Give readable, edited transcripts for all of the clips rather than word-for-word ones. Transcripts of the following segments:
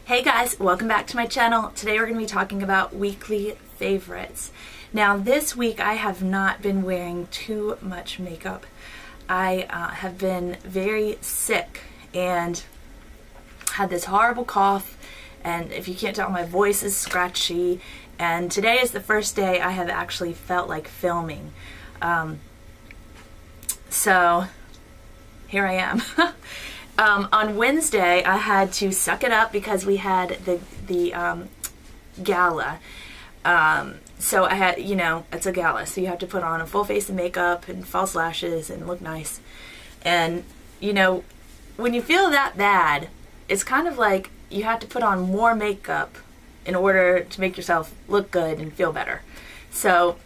Hey guys, welcome back to my channel. Today we're going to be talking about weekly favorites. Now this week I have not been wearing too much makeup. I have been very sick and had this horrible cough, and if you can't tell, my voice is scratchy, and today is the first day I have actually felt like filming. So here I am. On Wednesday, I had to suck it up because we had the gala. So I had, it's a gala, so you have to put on a full face of makeup and false lashes and look nice. And, when you feel that bad, it's kind of like you have to put on more makeup in order to make yourself look good and feel better. So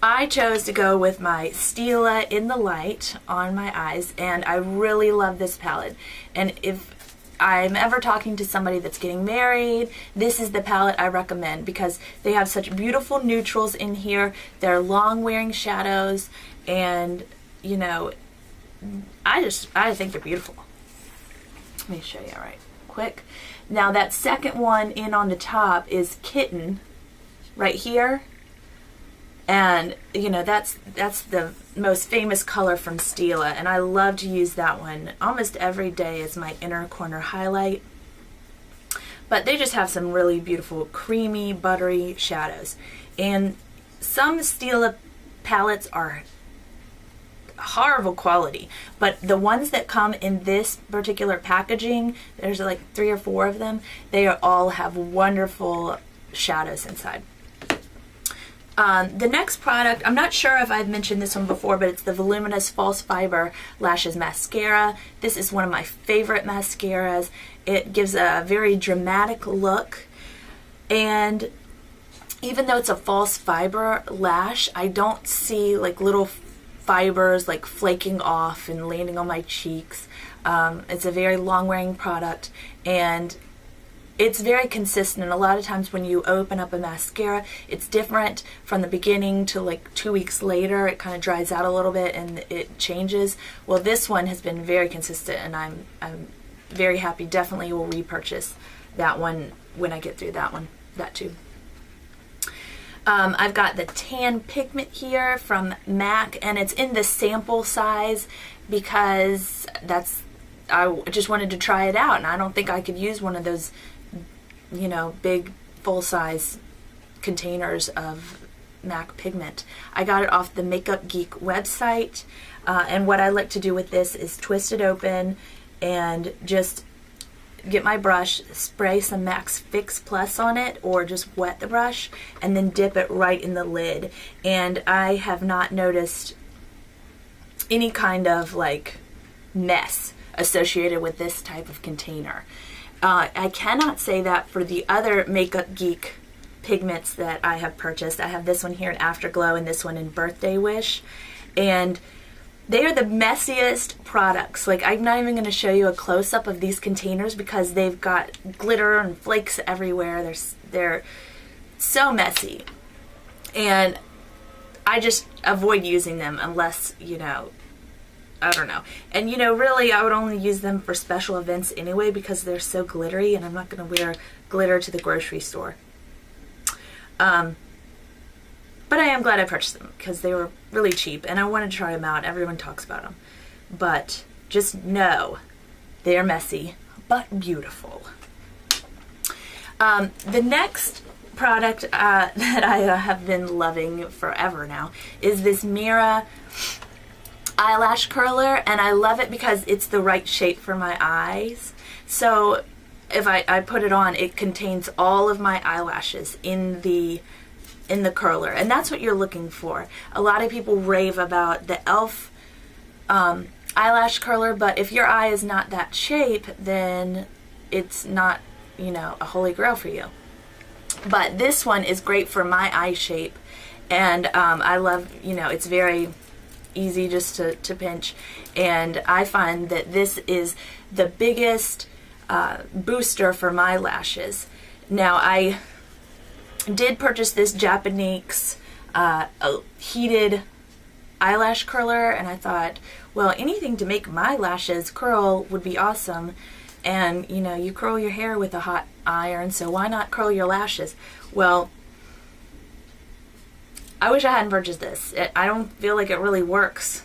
I chose to go with my Stila in the Light on my eyes, and I really love this palette. And if I'm ever talking to somebody that's getting married, this is the palette I recommend because they have such beautiful neutrals in here. They're long wearing shadows, and I think they're beautiful. Let me show you right quick. Now that second one in on the top is Kitten right here. And that's the most famous color from Stila, and I love to use that one almost every day as my inner corner highlight. But they just have some really beautiful creamy buttery shadows, and some Stila palettes are horrible quality, but the ones that come in this particular packaging, there's like 3 or 4 of them, they all have wonderful shadows inside. The next product, I'm not sure if I've mentioned this one before, but it's the Voluminous False Fiber Lashes Mascara. This is one of my favorite mascaras. It gives a very dramatic look, and even though it's a false fiber lash, I don't see like little fibers like flaking off and landing on my cheeks. It's a very long wearing product, and it's very consistent. A lot of times when you open up a mascara, it's different from the beginning to like 2 weeks later. It kind of dries out a little bit and it changes. Well, this one has been very consistent, and I'm very happy. Definitely will repurchase that one when I get through that tube. I've got the Tan Pigment here from MAC, and it's in the sample size because I just wanted to try it out, and I don't think I could use one of those big full-size containers of MAC pigment. I got it off the Makeup Geek website, and what I like to do with this is twist it open and just get my brush, spray some Max Fix Plus on it, or just wet the brush and then dip it right in the lid. And I have not noticed any kind of like mess associated with this type of container. I cannot say that for the other Makeup Geek pigments that I have purchased. I have this one here in Afterglow and this one in Birthday Wish, and they are the messiest products. Like, I'm not even going to show you a close-up of these containers because they've got glitter and flakes everywhere. They're so messy, and I just avoid using them unless, I don't know. And really I would only use them for special events anyway because they're so glittery, and I'm not going to wear glitter to the grocery store. But I am glad I purchased them because they were really cheap and I wanted to try them out. Everyone talks about them. But just know they are messy but beautiful. The next product that I have been loving forever now is this Mirra eyelash curler, and I love it because it's the right shape for my eyes. So if I put it on, it contains all of my eyelashes in the curler, and that's what you're looking for. A lot of people rave about the e.l.f. Eyelash curler, but if your eye is not that shape, then it's not, a holy grail for you. But this one is great for my eye shape, and I love, it's very easy just to pinch, and I find that this is the biggest booster for my lashes. Now, I did purchase this Japonesque heated eyelash curler, and I thought, well, anything to make my lashes curl would be awesome. And, you know, you curl your hair with a hot iron, so why not curl your lashes? Well, I wish I hadn't purchased this. I don't feel like it really works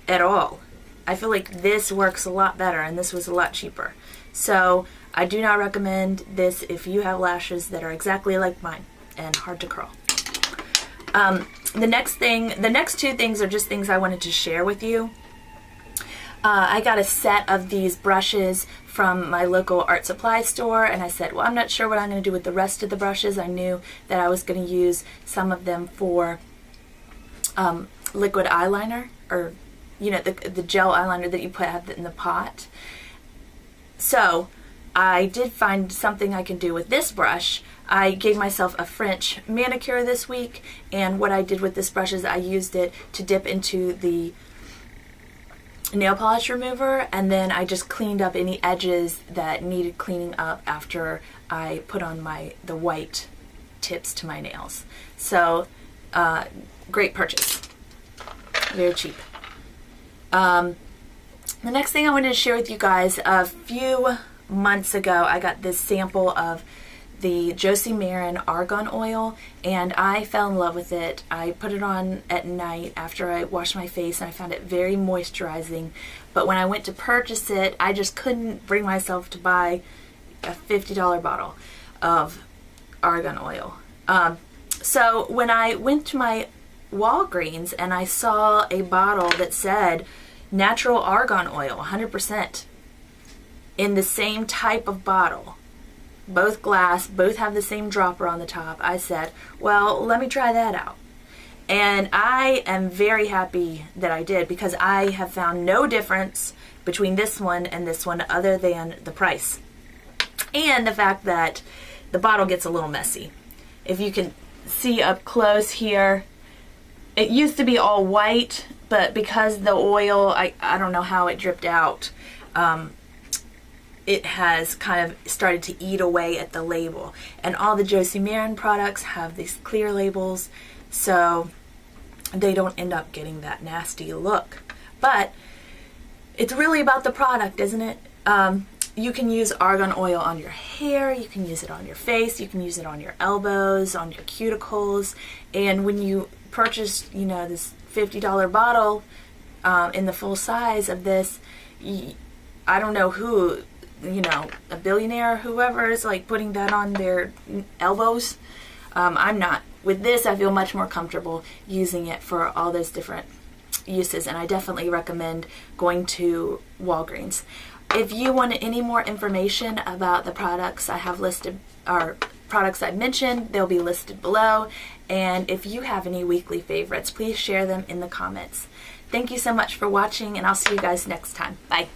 at all. I feel like this works a lot better, and this was a lot cheaper. So I do not recommend this if you have lashes that are exactly like mine and hard to curl. The next two things are just things I wanted to share with you. I got a set of these brushes from my local art supply store, and I said, well, I'm not sure what I'm going to do with the rest of the brushes. I knew that I was going to use some of them for liquid eyeliner, or, you know, the gel eyeliner that you have in the pot. So I did find something I can do with this brush. I gave myself a French manicure this week, and what I did with this brush is I used it to dip into the nail polish remover, and then I just cleaned up any edges that needed cleaning up after I put on the white tips to my nails. So great purchase, very cheap. The next thing I wanted to share with you guys, a few months ago I got this sample of the Josie Maran Argan Oil, and I fell in love with it. I put it on at night after I washed my face, and I found it very moisturizing. But when I went to purchase it, I just couldn't bring myself to buy a $50 bottle of Argan Oil. So when I went to my Walgreens and I saw a bottle that said natural argan oil, 100%, in the same type of bottle, both glass, both have the same dropper on the top, I said, well, let me try that out. And I am very happy that I did, because I have found no difference between this one and this one other than the price. And the fact that the bottle gets a little messy. If you can see up close here, it used to be all white, but because the oil, I don't know how it dripped out, it has kind of started to eat away at the label. And all the Josie Maran products have these clear labels, so they don't end up getting that nasty look. But it's really about the product, isn't it? You can use argan oil on your hair, you can use it on your face, you can use it on your elbows, on your cuticles. And when you purchase, you know, this $50 bottle in the full size of this, I don't know who, you know, a billionaire, whoever is like putting that on their elbows. I'm not. With this, I feel much more comfortable using it for all those different uses, and I definitely recommend going to Walgreens. If you want any more information about the products I have listed, or products I mentioned, they'll be listed below. And if you have any weekly favorites, please share them in the comments. Thank you so much for watching, and I'll see you guys next time. Bye.